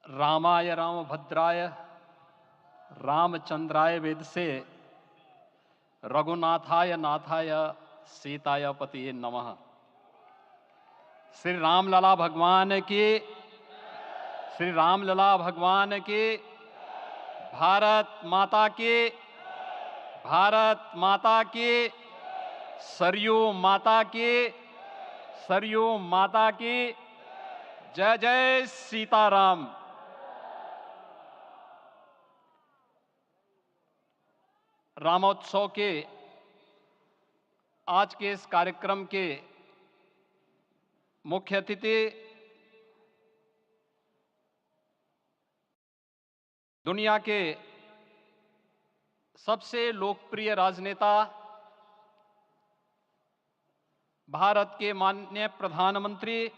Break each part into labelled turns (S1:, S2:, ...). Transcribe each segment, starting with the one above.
S1: रामाय रामभद्राय रामचंद्राय वेदसे रघुनाथाय नाथाय सीताय पतिये नमः। श्री रामलला भगवान की, श्री रामलला भगवान की, भारत माता की, भारत माता की, सरयू माता की, सरयू माता की, जय जय सीताराम। रामोत्सव के आज के इस कार्यक्रम के मुख्य अतिथि दुनिया के सबसे लोकप्रिय राजनेता, भारत के माननीय प्रधानमंत्री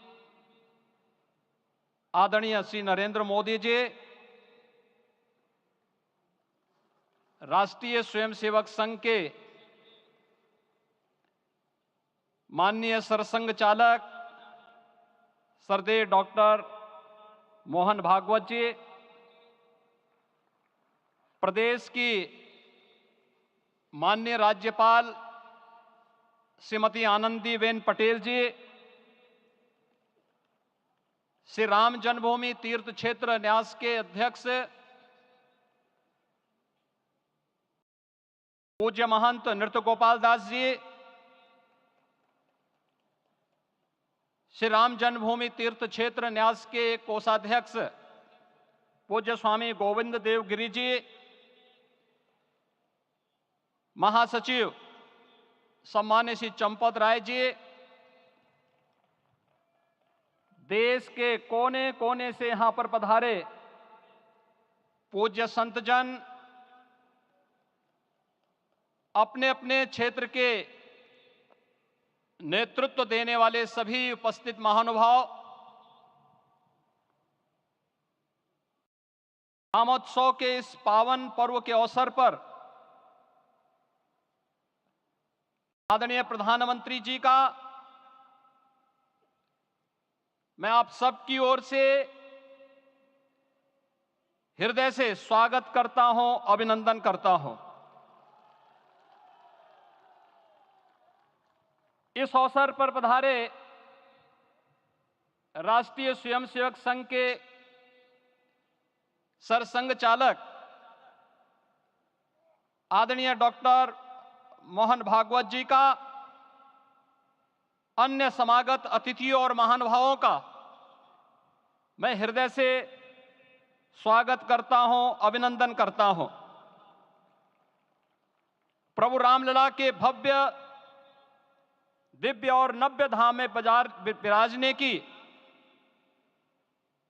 S1: आदरणीय श्री नरेंद्र मोदी जी, राष्ट्रीय स्वयंसेवक संघ के माननीय सरसंघ चालक श्रद्धेय डॉक्टर मोहन भागवत जी, प्रदेश की माननीय राज्यपाल श्रीमती आनंदीबेन पटेल जी, श्री राम जन्मभूमि तीर्थ क्षेत्र न्यास के अध्यक्ष पूज्य महंत नृत्य गोपाल दास जी, श्री राम जन्मभूमि तीर्थ क्षेत्र न्यास के कोषाध्यक्ष पूज्य स्वामी गोविंद देव गिरि जी, महासचिव सम्मान्य श्री चंपत राय जी, देश के कोने कोने से यहां पर पधारे पूज्य संतजन, अपने अपने क्षेत्र के नेतृत्व देने वाले सभी उपस्थित महानुभाव, रामोत्सव के इस पावन पर्व के अवसर पर आदरणीय प्रधानमंत्री जी का मैं आप सबकी ओर से हृदय से स्वागत करता हूं, अभिनंदन करता हूं। इस अवसर पर पधारे राष्ट्रीय स्वयंसेवक संघ के सरसंघ चालक आदरणीय डॉक्टर मोहन भागवत जी का, अन्य समागत अतिथियों और महानुभावों का मैं हृदय से स्वागत करता हूं, अभिनंदन करता हूं। प्रभु रामलला के भव्य दिव्य और नव्य धाम में विराजने की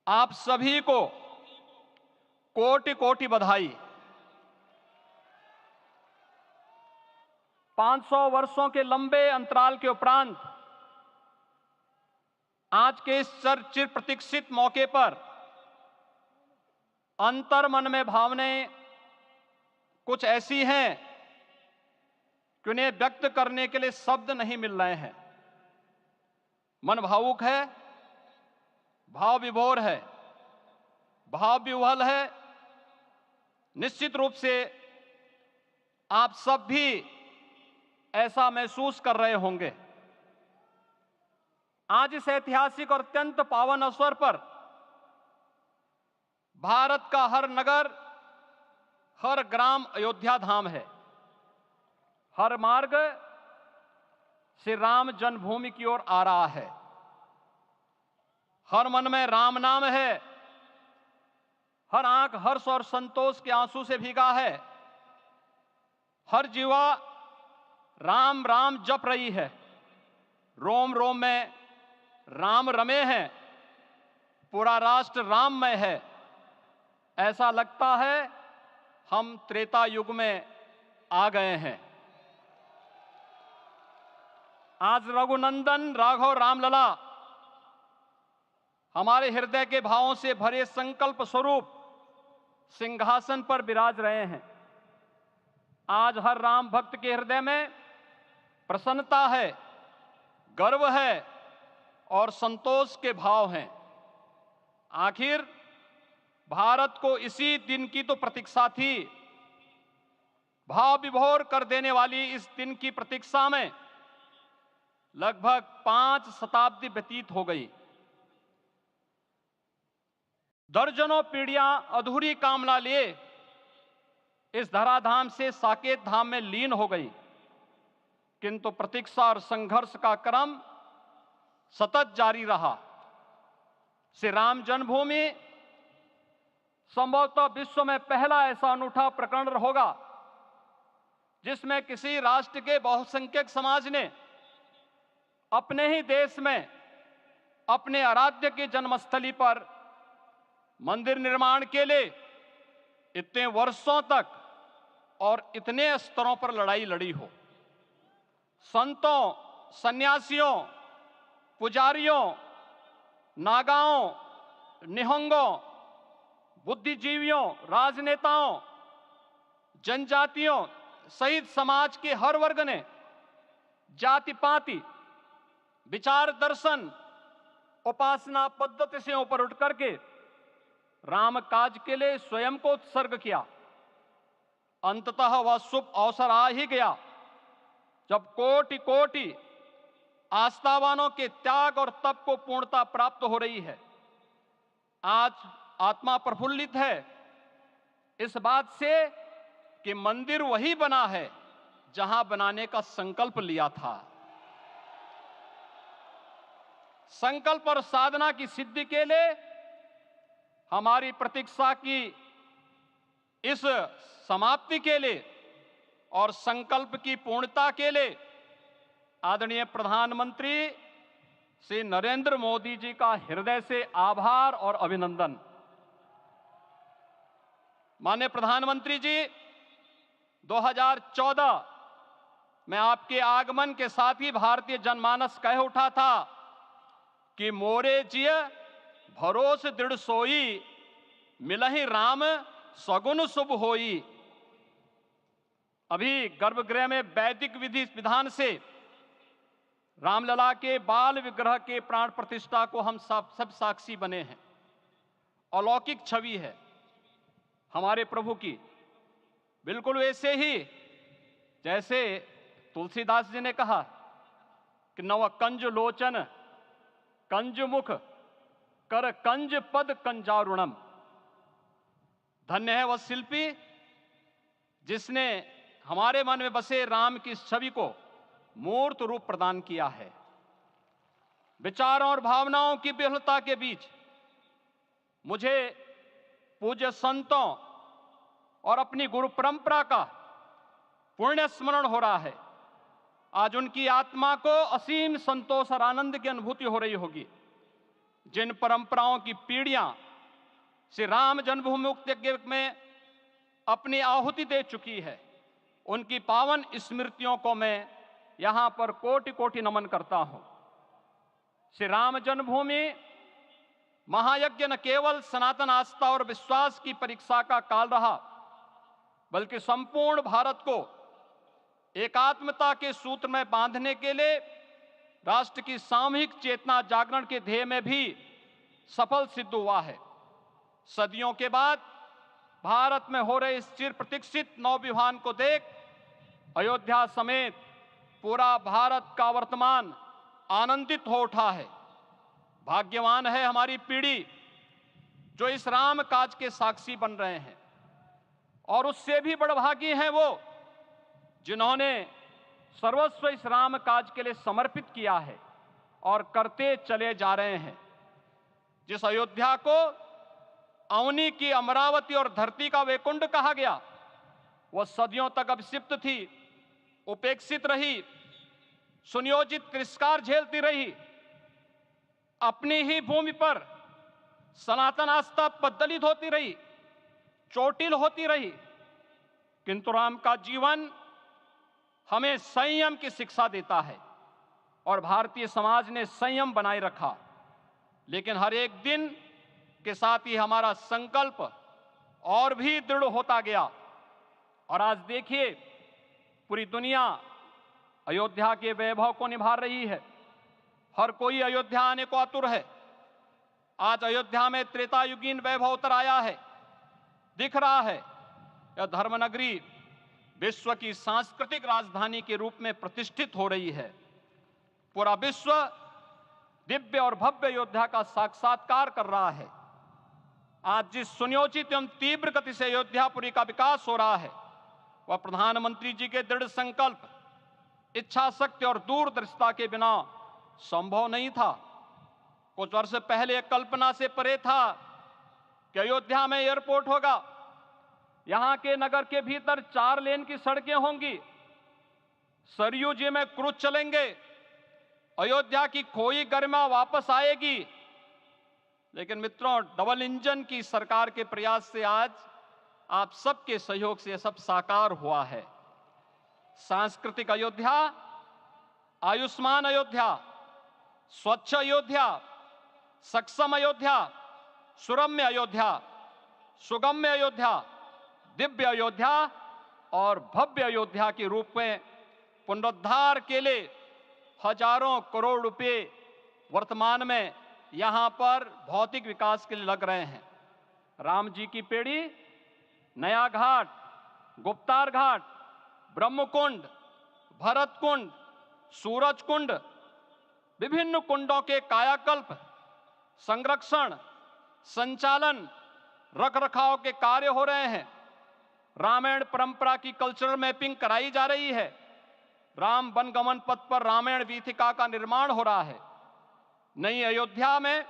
S1: आप सभी को कोटि कोटि बधाई। 500 वर्षों के लंबे अंतराल के उपरांत आज के इस चिर प्रतीक्षित मौके पर अंतर मन में भावनाएं कुछ ऐसी हैं कि उन्हें व्यक्त करने के लिए शब्द नहीं मिल रहे हैं। मन भावुक है, भाव विभोर है, भाव विह्वल है। निश्चित रूप से आप सब भी ऐसा महसूस कर रहे होंगे। आज इस ऐतिहासिक और अत्यंत पावन अवसर पर भारत का हर नगर, हर ग्राम अयोध्या धाम है। हर मार्ग श्री राम जन्मभूमि की ओर आ रहा है। हर मन में राम नाम है, हर आंख हर्ष और संतोष के आंसू से भीगा है। हर जीवा राम राम जप रही है। रोम रोम में राम रमे हैं, पूरा राष्ट्र राममय है। ऐसा लगता है हम त्रेता युग में आ गए हैं। आज रघुनंदन राघव रामलला हमारे हृदय के भावों से भरे संकल्प स्वरूप सिंहासन पर विराज रहे हैं। आज हर राम भक्त के हृदय में प्रसन्नता है, गर्व है और संतोष के भाव हैं। आखिर भारत को इसी दिन की तो प्रतीक्षा थी। भाव विभोर कर देने वाली इस दिन की प्रतीक्षा में लगभग 5 शताब्दी व्यतीत हो गई। दर्जनों पीढ़ियां अधूरी कामना लिए इस धराधाम से साकेत धाम में लीन हो गई, किंतु प्रतीक्षा और संघर्ष का क्रम सतत जारी रहा। श्री राम जन्मभूमि संभवतः विश्व में पहला ऐसा अनूठा प्रकरण होगा जिसमें किसी राष्ट्र के बहुसंख्यक समाज ने अपने ही देश में अपने आराध्य की जन्मस्थली पर मंदिर निर्माण के लिए इतने वर्षों तक और इतने स्तरों पर लड़ाई लड़ी हो। संतों, सन्यासियों, पुजारियों, नागाओं, निहंगों, बुद्धिजीवियों, राजनेताओं, जनजातियों सहित समाज के हर वर्ग ने जाति पाति, विचार दर्शन, उपासना पद्धति से ऊपर उठ करके राम काज के लिए स्वयं को उत्सर्ग किया। अंततः वह शुभ अवसर आ ही गया जब कोटि कोटि आस्थावानों के त्याग और तप को पूर्णता प्राप्त हो रही है। आज आत्मा प्रफुल्लित है इस बात से कि मंदिर वही बना है जहां बनाने का संकल्प लिया था। संकल्प और साधना की सिद्धि के लिए हमारी प्रतीक्षा की इस समाप्ति के लिए और संकल्प की पूर्णता के लिए आदरणीय प्रधानमंत्री श्री नरेंद्र मोदी जी का हृदय से आभार और अभिनंदन। माननीय प्रधानमंत्री जी, 2014 में आपके आगमन के साथ ही भारतीय जनमानस कह उठा था कि मोरे जिय भरोस दृढ़ सोई, मिलहि राम सगुन शुभ होई। अभी गर्भगृह में वैदिक विधि विधान से रामलला के बाल विग्रह के प्राण प्रतिष्ठा को हम सब साक्षी बने हैं। अलौकिक छवि है हमारे प्रभु की, बिल्कुल वैसे ही जैसे तुलसीदास जी ने कहा कि नव कंज लोचन कंज मुख कर कंज पद कंजारुणम। धन्य है वह शिल्पी जिसने हमारे मन में बसे राम की छवि को मूर्त रूप प्रदान किया है। विचारों और भावनाओं की विहलता के बीच मुझे पूज्य संतों और अपनी गुरु परंपरा का पुण्य स्मरण हो रहा है। आज उनकी आत्मा को असीम संतोष और आनंद की अनुभूति हो रही होगी। जिन परंपराओं की पीढ़ियां श्री राम जन्मभूमि मुक्ति यज्ञ में अपनी आहुति दे चुकी है, उनकी पावन स्मृतियों को मैं यहां पर कोटि कोटि नमन करता हूं। श्री राम जन्मभूमि महायज्ञ न केवल सनातन आस्था और विश्वास की परीक्षा का काल रहा, बल्कि संपूर्ण भारत को एकात्मता के सूत्र में बांधने के लिए राष्ट्र की सामूहिक चेतना जागरण के ध्येय में भी सफल सिद्ध हुआ है। सदियों के बाद भारत में हो रहे इस चिर प्रतीक्षित नवविवाह को देख अयोध्या समेत पूरा भारत का वर्तमान आनंदित हो उठा है। भाग्यवान है हमारी पीढ़ी जो इस राम काज के साक्षी बन रहे हैं, और उससे भी बड़भागी हैं वो जिन्होंने सर्वस्व इस राम काज के लिए समर्पित किया है और करते चले जा रहे हैं। जिस अयोध्या को अवनी की अमरावती और धरती का वैकुंठ कहा गया, वह सदियों तक अभिषिप्त थी, उपेक्षित रही, सुनियोजित तिरस्कार झेलती रही। अपनी ही भूमि पर सनातन आस्था पद्दलित होती रही, चोटिल होती रही, किंतु राम का जीवन हमें संयम की शिक्षा देता है और भारतीय समाज ने संयम बनाए रखा। लेकिन हर एक दिन के साथ ही हमारा संकल्प और भी दृढ़ होता गया, और आज देखिए पूरी दुनिया अयोध्या के वैभव को निभा रही है। हर कोई अयोध्या आने को आतुर है। आज अयोध्या में त्रेतायुगीन वैभव उतर आया है। दिख रहा है। यह धर्मनगरी विश्व की सांस्कृतिक राजधानी के रूप में प्रतिष्ठित हो रही है। पूरा विश्व दिव्य और भव्य अयोध्या का साक्षात्कार कर रहा है। आज जिस सुनियोजित एवं तीव्र गति से अयोध्यापुरी का विकास हो रहा है, वह प्रधानमंत्री जी के दृढ़ संकल्प, इच्छा शक्ति और दूरदर्शिता के बिना संभव नहीं था। कुछ वर्ष पहले कल्पना से परे था कि अयोध्या में एयरपोर्ट होगा, यहां के नगर के भीतर 4 लेन की सड़कें होंगी, सरयू जी में क्रूज चलेंगे, अयोध्या की खोई गरिमा वापस आएगी। लेकिन मित्रों, डबल इंजन की सरकार के प्रयास से आज आप सबके सहयोग से यह सब साकार हुआ है। सांस्कृतिक अयोध्या, आयुष्मान अयोध्या, स्वच्छ अयोध्या, सक्षम अयोध्या, सुरम्य अयोध्या, सुगम्य अयोध्या, दिव्य अयोध्या और भव्य अयोध्या के रूप में पुनरुद्धार के लिए हजारों करोड़ रुपए वर्तमान में यहां पर भौतिक विकास के लिए लग रहे हैं। राम जी की पेड़ी, नया घाट, गुप्तार घाट, ब्रह्मकुंड, भरत कुंड, सूरज कुंड, विभिन्न कुंडों के कायाकल्प, संरक्षण, संचालन, रखरखाव के कार्य हो रहे हैं। रामायण परंपरा की कल्चरल मैपिंग कराई जा रही है। राम वनगमन पथ पर रामायण वीथिका का निर्माण हो रहा है। नई अयोध्या में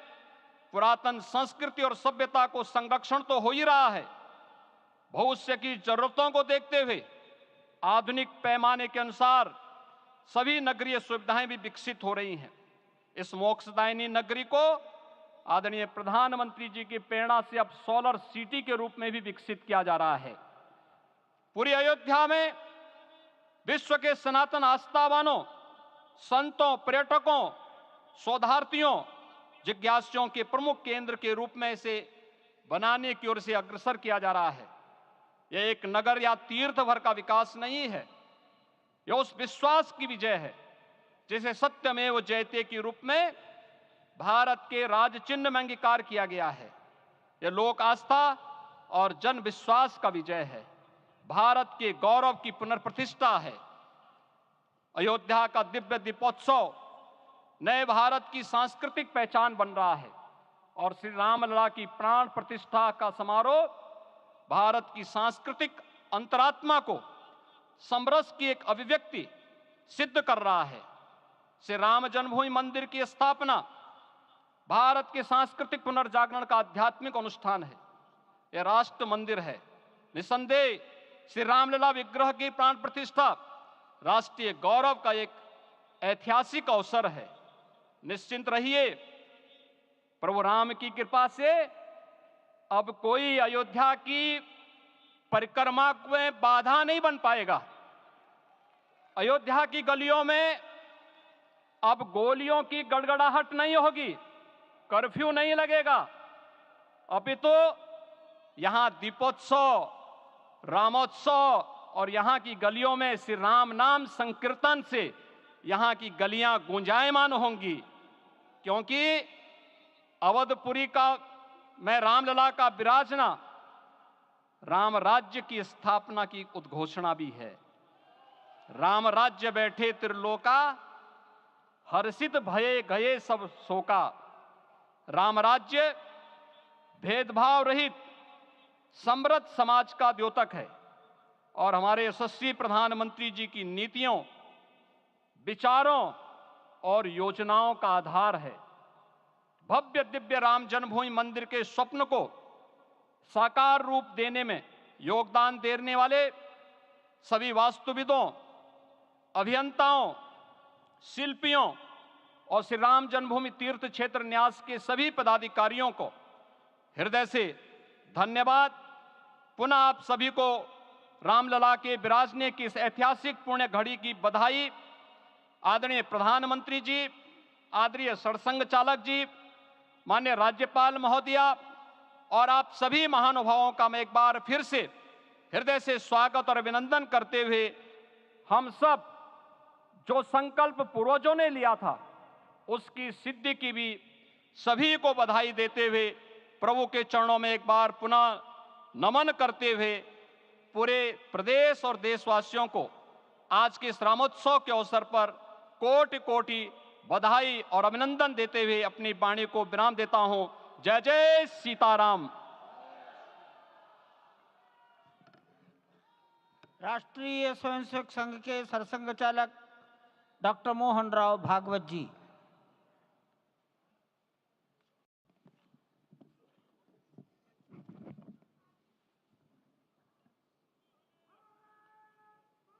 S1: पुरातन संस्कृति और सभ्यता को संरक्षण तो हो ही रहा है, भविष्य की जरूरतों को देखते हुए आधुनिक पैमाने के अनुसार सभी नगरीय सुविधाएं भी विकसित हो रही हैं। इस मोक्षदायिनी नगरी को आदरणीय प्रधानमंत्री जी की प्रेरणा से अब सोलर सिटी के रूप में भी विकसित किया जा रहा है। पूरी अयोध्या में विश्व के सनातन आस्थावानों, संतों, पर्यटकों, शोधार्थियों, जिज्ञासुओं के प्रमुख केंद्र के रूप में इसे बनाने की ओर से अग्रसर किया जा रहा है। यह एक नगर या तीर्थ भर का विकास नहीं है, यह उस विश्वास की विजय है जिसे सत्यमेव जयते के रूप में भारत के राज चिन्ह में अंगीकार किया गया है। यह लोक आस्था और जन विश्वास का विजय है, भारत के गौरव की पुनर्प्रतिष्ठा है। अयोध्या का दिव्य दीपोत्सव नए भारत की सांस्कृतिक पहचान बन रहा है और श्री रामलला की प्राण प्रतिष्ठा का समारोह भारत की सांस्कृतिक अंतरात्मा को समरस की एक अभिव्यक्ति सिद्ध कर रहा है। श्री राम जन्मभूमि मंदिर की स्थापना भारत के सांस्कृतिक पुनर्जागरण का आध्यात्मिक अनुष्ठान है। यह राष्ट्र मंदिर है। निसंदेह श्री रामलला विग्रह की प्राण प्रतिष्ठा राष्ट्रीय गौरव का एक ऐतिहासिक अवसर है। निश्चिंत रहिए, प्रभु राम की कृपा से अब कोई अयोध्या की परिक्रमा में बाधा नहीं बन पाएगा। अयोध्या की गलियों में अब गोलियों की गड़गड़ाहट नहीं होगी, कर्फ्यू नहीं लगेगा। अपितु यहां दीपोत्सव, रामोत्सव और यहां की गलियों में श्री राम नाम संकीर्तन से यहां की गलियां गूंजायमान होंगी, क्योंकि अवधपुरी का में रामलला का विराजना राम राज्य की स्थापना की उद्घोषणा भी है। राम राज्य बैठे त्रिलोका, हर्षित भये गए सब शोका। राम राज्य भेदभाव रहित समृद्ध समाज का द्योतक है और हमारे यशस्वी प्रधानमंत्री जी की नीतियों, विचारों और योजनाओं का आधार है। भव्य दिव्य राम जन्मभूमि मंदिर के स्वप्न को साकार रूप देने में योगदान देने वाले सभी वास्तुविदों, अभियंताओं, शिल्पियों और श्री राम जन्मभूमि तीर्थ क्षेत्र न्यास के सभी पदाधिकारियों को हृदय से धन्यवाद। पुनः आप सभी को रामलला के विराजने की इस ऐतिहासिक पुण्य घड़ी की बधाई। आदरणीय प्रधानमंत्री जी, आदरणीय सरसंघ चालक जी, माननीय राज्यपाल महोदया और आप सभी महानुभावों का मैं एक बार फिर से हृदय से स्वागत और अभिनंदन करते हुए हम सब जो संकल्प पूर्वजों ने लिया था उसकी सिद्धि की भी सभी को बधाई देते हुए प्रभु के चरणों में एक बार पुनः नमन करते हुए पूरे प्रदेश और देशवासियों को आज के इस रामोत्सव के अवसर पर कोटि कोटि बधाई और अभिनंदन देते हुए अपनी वाणी को विराम देता हूं। जय जय सीताराम।
S2: राष्ट्रीय स्वयंसेवक संघ के सरसंघ चालक डॉक्टर मोहन राव भागवत जी।